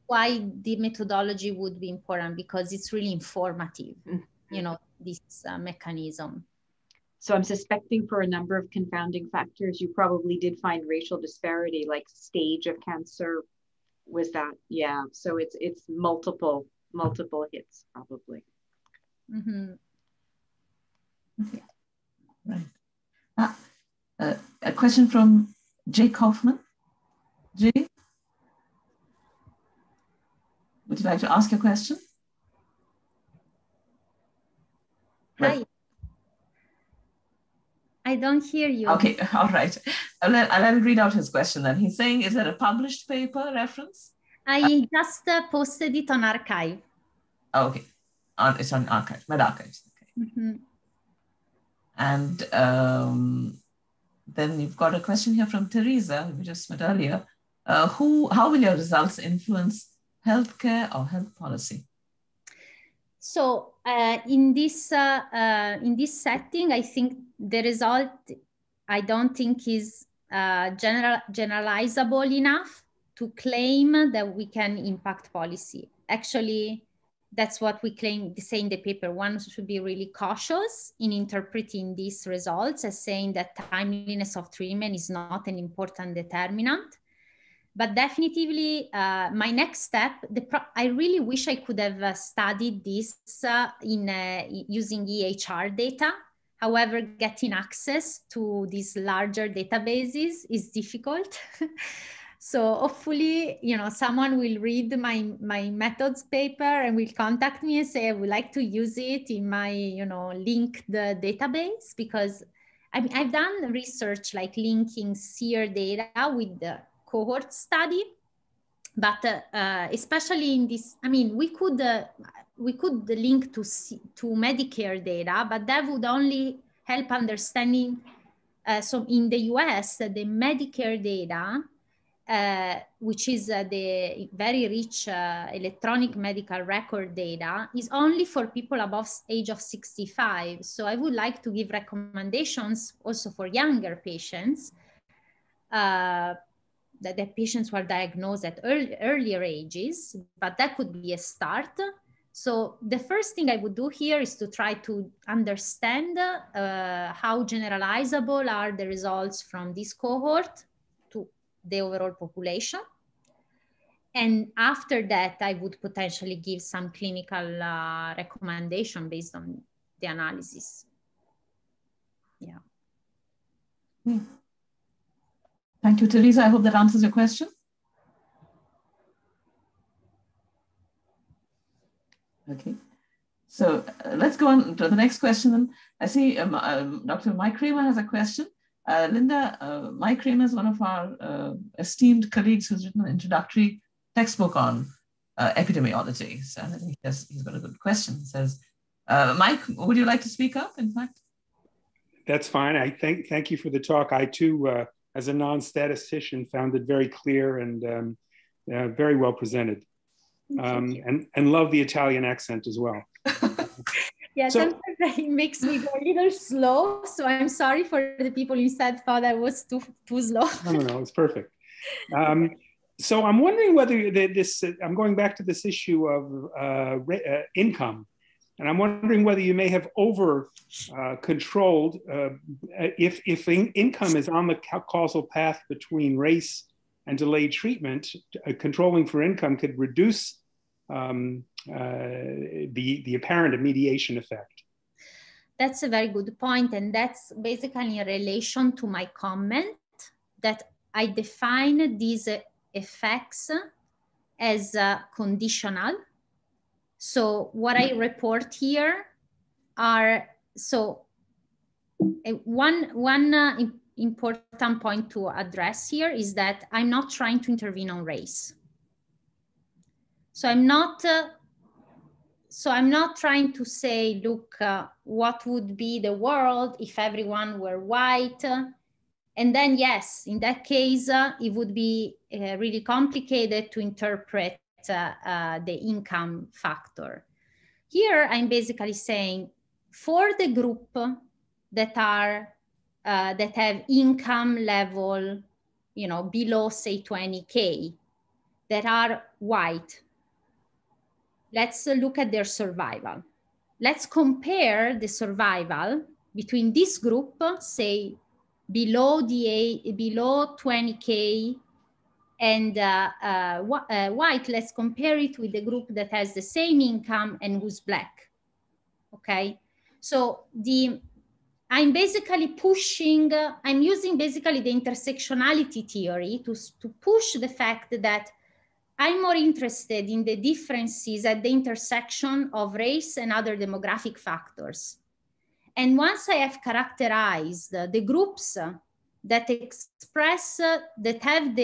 why the methodology would be important, because it's really informative, you know, this mechanism. So I'm suspecting for a number of confounding factors, you probably did find racial disparity, like stage of cancer. Was that? Yeah. So it's multiple hits probably. Mm-hmm. Right. A question from Jay Kaufman. Jay, would you like to ask a question? Hi. I don't hear you. Okay, all right. I'll read out his question then. He's saying, is there a published paper reference? I just posted it on archive. Oh, okay. It's on archive, MedArchives. Okay. Mm-hmm. And then you've got a question here from Teresa, we just met earlier. How will your results influence healthcare or health policy? So in this setting, I think the result, I don't think is generalizable enough to claim that we can impact policy. Actually, that's what we say in the paper. One should be really cautious in interpreting these results as saying that timeliness of treatment is not an important determinant. But definitely, my next step, I really wish I could have studied this using EHR data. However, getting access to these larger databases is difficult. So hopefully, someone will read my methods paper and will contact me and say, I would like to use it in my, linked database, because I've done research like linking SEER data with the cohort study, but especially in this, we could link to Medicare data, but that would only help understanding. So in the US, the Medicare data, which is the very rich electronic medical record data, is only for people above age of 65. So I would like to give recommendations also for younger patients, that the patients were diagnosed at earlier ages, but that could be a start. So the first thing I would do here is to try to understand how generalizable are the results from this cohort to the overall population. And after that, I would potentially give some clinical recommendation based on the analysis. Yeah. Thank you, Teresa. I hope that answers your question. Okay, so let's go on to the next question. Then I see Dr. Mike Kramer has a question. Linda, Mike Kramer is one of our esteemed colleagues who's written an introductory textbook on epidemiology. So I think he's got a good question. He says, Mike, would you like to speak up, in fact? That's fine. I thank you for the talk. I too, as a non-statistician, found it very clear and very well presented. And love the Italian accent as well. Yeah, so, sometimes it makes me go a little slow. So I'm sorry for the people who said thought I was too slow. No, it's perfect. So I'm wondering whether I'm going back to this issue of income. And I'm wondering whether you may have controlled if income is on the causal path between race and delayed treatment, controlling for income could reduce the apparent mediation effect. That's a very good point. And that's basically in relation to my comment that I define these effects as conditional. So what I report here are, one important point to address here is that I'm not trying to intervene on race. So I'm not trying to say, look, what would be the world if everyone were white? And then, yes, in that case, it would be really complicated to interpret the income factor. Here, I'm basically saying for the group that have income level, below say 20K, that are white, let's look at their survival. Let's compare the survival between this group, say below 20K, and white. Let's compare it with the group that has the same income and who's Black. Okay, so I'm basically pushing, I'm using basically the intersectionality theory to push the fact that I'm more interested in the differences at the intersection of race and other demographic factors. And once I have characterized the groups that express, that have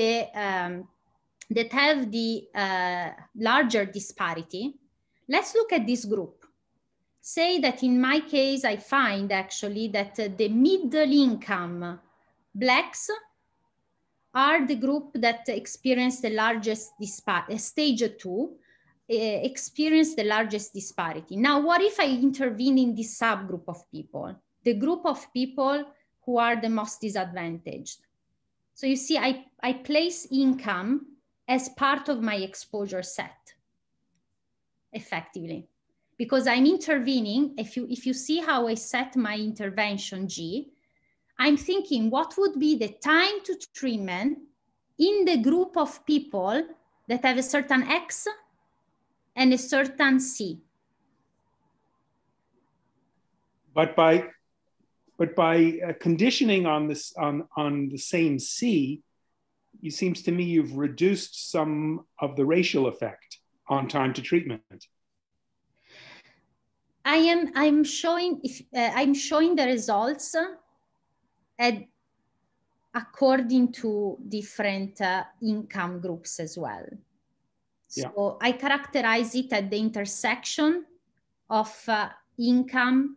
the larger disparity, let's look at this group. Say that in my case, I find actually that the middle income Blacks are the group that experience the largest disparity, stage 2, experience the largest disparity. Now, what if I intervene in this subgroup of people, the group of people who are the most disadvantaged? So you see, I place income as part of my exposure set, effectively. Because I'm intervening, if you see how I set my intervention G, I'm thinking what would be the time to treatment in the group of people that have a certain X and a certain C. But by conditioning on this on the same C, it seems to me you've reduced some of the racial effect on time to treatment. I'm showing the results according to different income groups as well. So yeah. I characterize it at the intersection of income,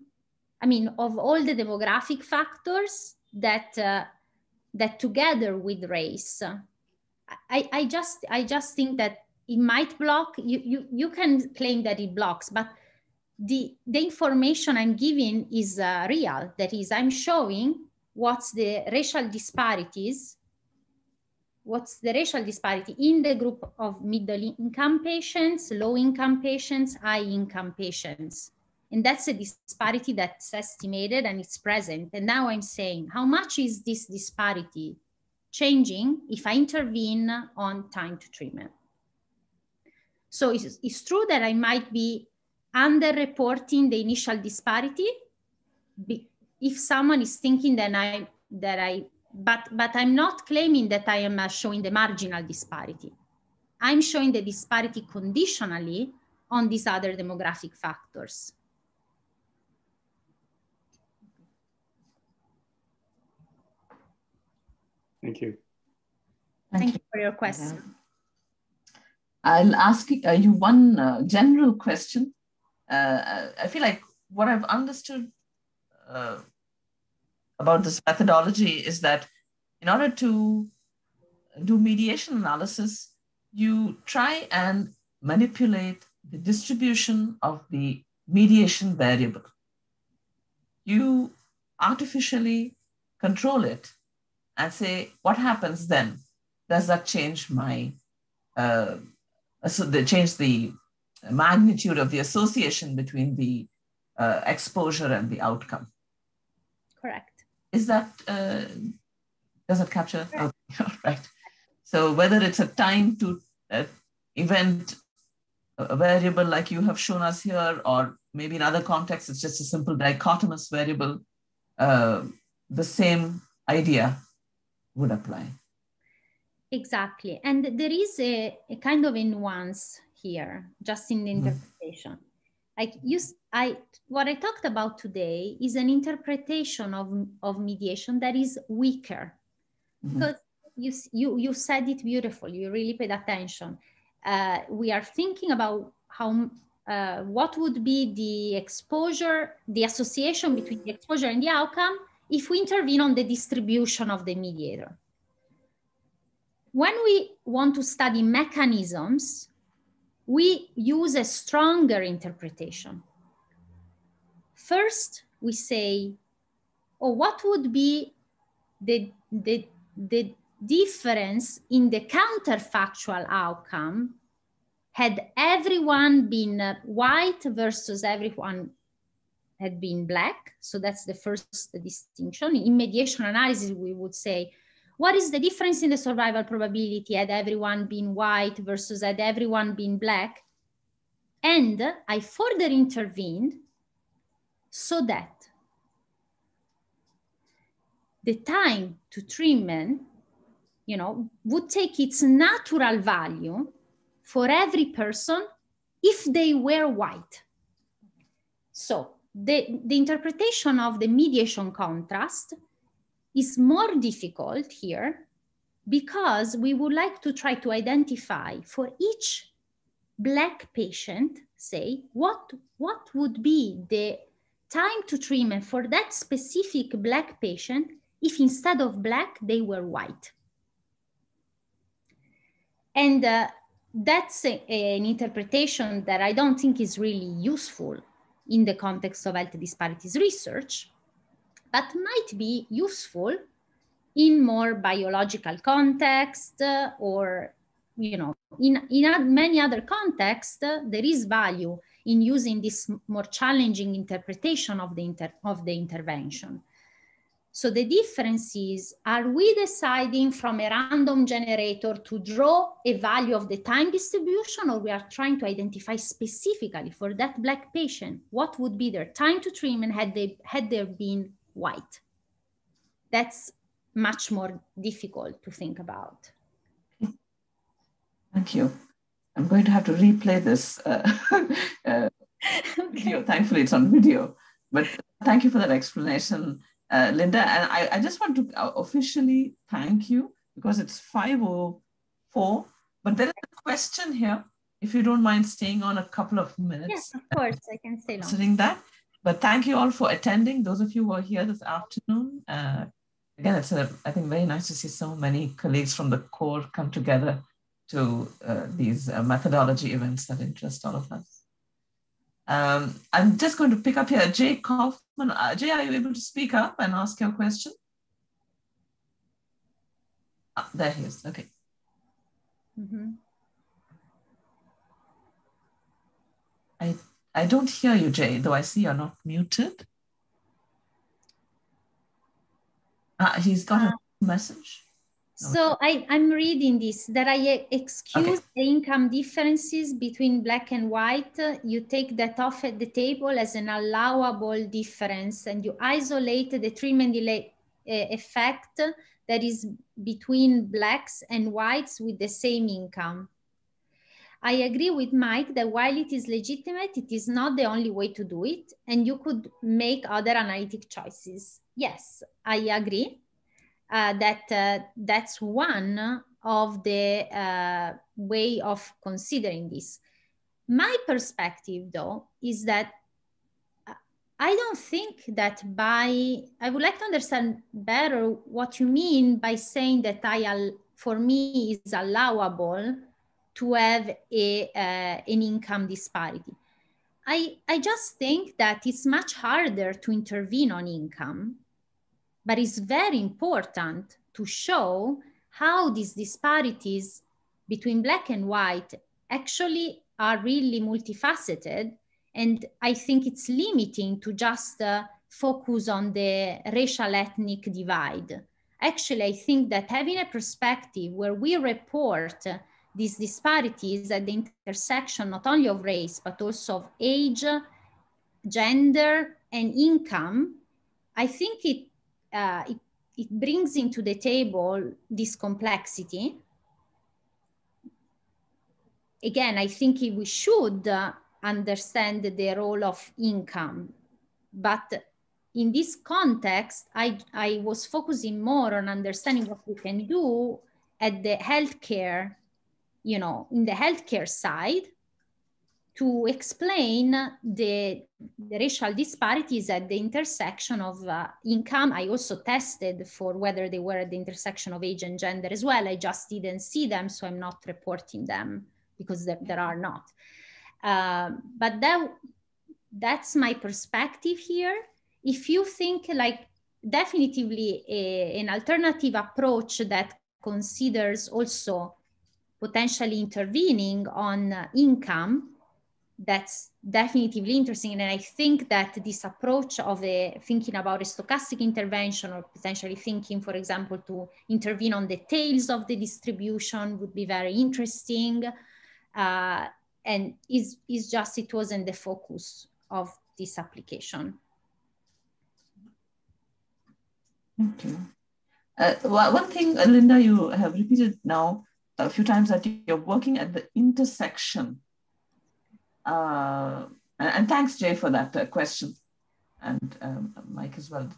I mean, of all the demographic factors that that together with race, I just think that it might block. You can claim that it blocks, but the information I'm giving is real. That is, I'm showing what's the racial disparities, what's the racial disparity in the group of middle income patients, low income patients, high income patients. And that's a disparity that's estimated and it's present. And now I'm saying, how much is this disparity changing if I intervene on time to treatment? So it's true that I might be underreporting the initial disparity if someone is thinking that but I'm not claiming that I am showing the marginal disparity. I'm showing the disparity conditionally on these other demographic factors. Thank you. Thank you for your question. I'll ask you one general question. I feel like what I've understood about this methodology is that in order to do mediation analysis, you try and manipulate the distribution of the mediation variable. You artificially control it and say, what happens then? Does that change my, so they change the magnitude of the association between the exposure and the outcome? Correct. Is that, does it capture? Correct. Okay. Right. So whether it's a time to event a variable like you have shown us here, or maybe in other contexts, it's just a simple dichotomous variable, the same idea would apply. Exactly. And there is a kind of a nuance here, just in the interpretation. Like what I talked about today is an interpretation of mediation that is weaker. Because you said it beautifully, you really paid attention. We are thinking about how what would be the exposure, the association between the exposure and the outcome if we intervene on the distribution of the mediator. When we want to study mechanisms, we use a stronger interpretation. First, we say, oh, what would be the difference in the counterfactual outcome had everyone been white versus everyone had been black? So that's the first distinction. In mediation analysis, we would say, what is the difference in the survival probability had everyone been white versus had everyone been black? And I further intervened so that the time to treatment, you know, would take its natural value for every person if they were white. So the interpretation of the mediation contrast is more difficult here because we would like to try to identify for each Black patient, say, what would be the time to treatment for that specific Black patient if instead of Black, they were white. And that's an interpretation that I don't think is really useful in the context of health disparities research, but might be useful in more biological context or, you know, in many other contexts, there is value in using this more challenging interpretation of the intervention. So the difference is, are we deciding from a random generator to draw a value of the time distribution, or we are trying to identify specifically for that Black patient, what would be their time to treatment had they been white? That's much more difficult to think about. Thank you. I'm going to have to replay this video. Thankfully, it's on video. But thank you for that explanation, Linda. And I just want to officially thank you because it's 5:04. But there is a question here, if you don't mind staying on a couple of minutes. Yes, of course, I can stay long. Considering that. But thank you all for attending, those of you who are here this afternoon. Again, it's, I think, very nice to see so many colleagues from the core come together to these methodology events that interest all of us. I'm just going to pick up here. Jay Kaufman. Jay, are you able to speak up and ask your question? There he is. Okay. Mm-hmm. I don't hear you, Jay, though I see you're not muted. He's got a message. So I'm reading this, that I excuse the income differences between Black and white. You take that off at the table as an allowable difference, and you isolate the treatment delay effect that is between Blacks and whites with the same income. I agree with Mike that while it is legitimate, it is not the only way to do it, and you could make other analytic choices. Yes, I agree. That's one of the way of considering this. My perspective, though, is that I don't think that I would like to understand better what you mean by saying that for me, is allowable to have an income disparity. I just think that it's much harder to intervene on income, but it's very important to show how these disparities between Black and white actually are really multifaceted. And I think it's limiting to just focus on the racial ethnic divide. Actually, I think that having a perspective where we report these disparities at the intersection not only of race, but also of age, gender, and income, I think it brings into the table this complexity. Again, I think we should understand the role of income, but in this context, I was focusing more on understanding what we can do at the healthcare, you know, in the healthcare side, to explain the racial disparities at the intersection of income. I also tested for whether they were at the intersection of age and gender as well. I just didn't see them, so I'm not reporting them because there are not. But that's my perspective here. If you think like definitively an alternative approach that considers also potentially intervening on income, that's definitively interesting. And I think that this approach of thinking about a stochastic intervention, or potentially thinking, for example, to intervene on the tails of the distribution would be very interesting. And it wasn't the focus of this application. Thank you. One thing, Linda, you have repeated now a few times that you're working at the intersection. And thanks, Jay, for that question. And Mike as well.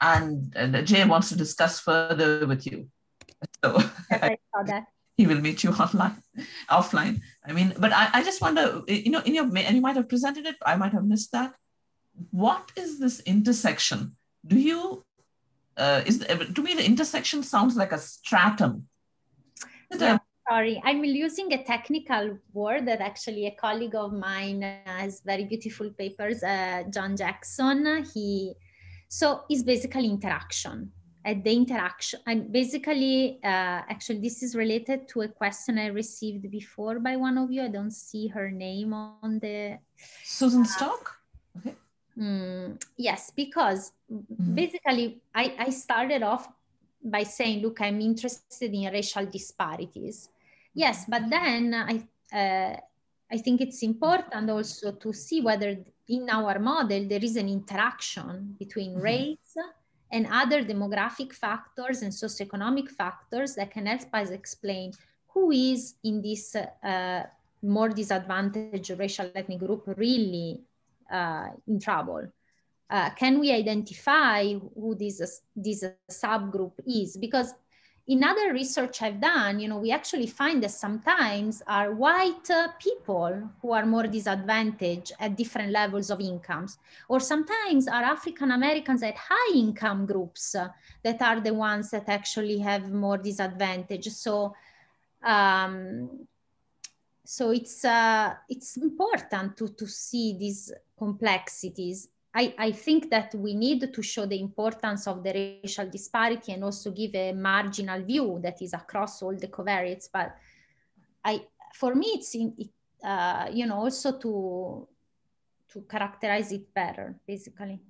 And Jay wants to discuss further with you. So I saw that. He will meet you offline. I mean, but I just wonder, you know, and you might have presented it, I might have missed that. What is this intersection? Do you, to me, the intersection sounds like a stratum. Yeah, sorry, I'm using a technical word that actually a colleague of mine has very beautiful papers, John Jackson. So it's basically interaction. At the interaction, I'm basically, actually, this is related to a question I received before by one of you. I don't see her name on the... Susan Stock? Okay. Yes, because basically I started off by saying, look, I'm interested in racial disparities. Yes, but then I think it's important also to see whether in our model there is an interaction between race and other demographic factors and socioeconomic factors that can help us explain who is in this more disadvantaged racial ethnic group really in trouble. Can we identify who this subgroup is? Because in other research I've done, you know, we actually find that sometimes are white people who are more disadvantaged at different levels of incomes, or sometimes are African Americans at high income groups that are the ones that actually have more disadvantage. So, so it's important to see these complexities. I think that we need to show the importance of the racial disparity and also give a marginal view that is across all the covariates. But for me, it's you know, also to characterize it better, basically.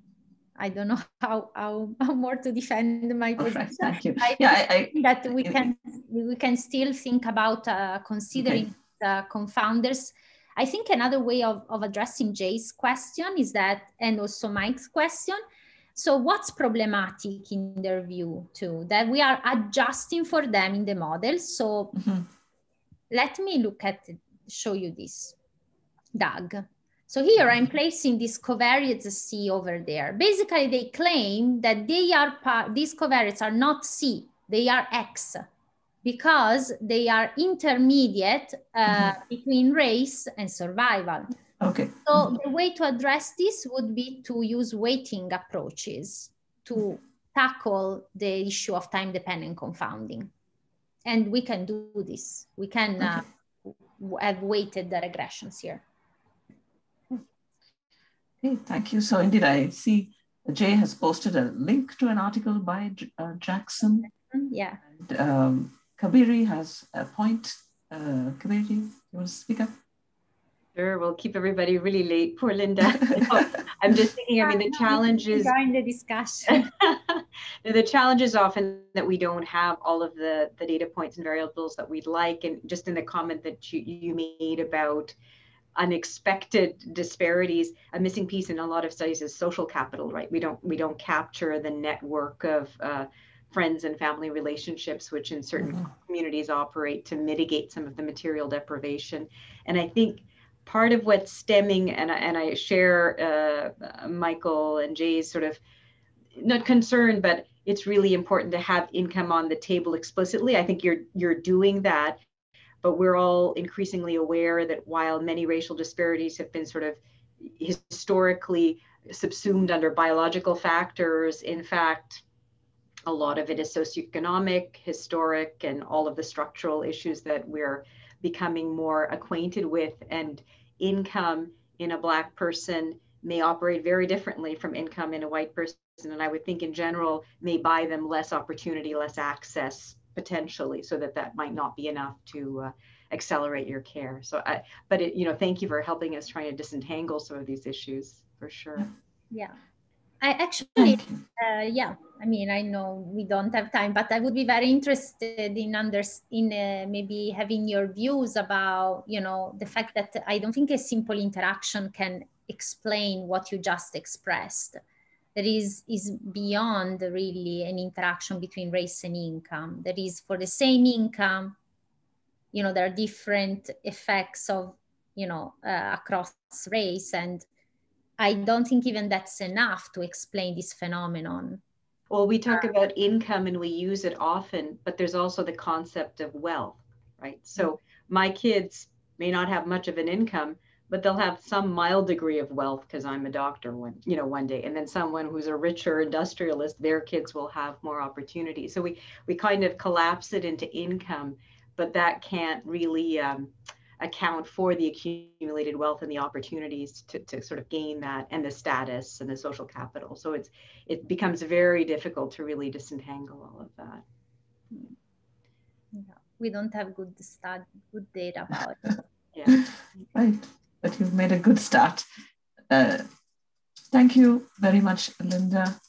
I don't know how more to defend my position. Right, thank you. I think that we can still think about considering confounders. I think another way of addressing Jay's question is that, and also Mike's question, so what's problematic in their view too, that we are adjusting for them in the model. So let me show you this, Doug. So here I'm placing these covariates C over there. Basically, they claim that these covariates are not C, they are X, because they are intermediate between race and survival. Okay. So the way to address this would be to use weighting approaches to tackle the issue of time-dependent confounding. And we can do this. We can have weighted the regressions here. Okay, thank you. So indeed, I see Jay has posted a link to an article by Jackson. Yeah. And, Kabiri has a point. Kabiri, you want to speak up? Sure, we'll keep everybody really late. Poor Linda. I'm just thinking, I mean, the challenge is... Join the discussion. The challenge is often that we don't have all of the data points and variables that we'd like. And just in the comment that you made about unexpected disparities, a missing piece in a lot of studies is social capital, right? We don't capture the network of friends and family relationships, which in certain communities operate to mitigate some of the material deprivation. And I think part of what's stemming, and I share Michael and Jay's sort of, not concern, but it's really important to have income on the table explicitly. I think you're doing that, but we're all increasingly aware that while many racial disparities have been sort of historically subsumed under biological factors, in fact, a lot of it is socioeconomic, historic, and all of the structural issues that we're becoming more acquainted with. And income in a Black person may operate very differently from income in a white person. And I would think in general may buy them less opportunity, less access potentially, so that might not be enough to accelerate your care. So, you know, thank you for helping us trying to disentangle some of these issues for sure. Yeah. I actually, yeah, I mean, I know we don't have time, but I would be very interested in maybe having your views about, you know, the fact that I don't think a simple interaction can explain what you just expressed. that is beyond really an interaction between race and income. That is, for the same income, you know, there are different effects of, you know, across race. And I don't think even that's enough to explain this phenomenon. Well, we talk about income and we use it often, but there's also the concept of wealth, right? So my kids may not have much of an income, but they'll have some mild degree of wealth because I'm a doctor one day. And then someone who's a richer industrialist, their kids will have more opportunity. So we kind of collapse it into income, but that can't really account for the accumulated wealth and the opportunities to sort of gain that, and the status and the social capital. So it becomes very difficult to really disentangle all of that. Yeah, we don't have good data about it. Yeah. Right, but you've made a good start. Thank you very much, Linda.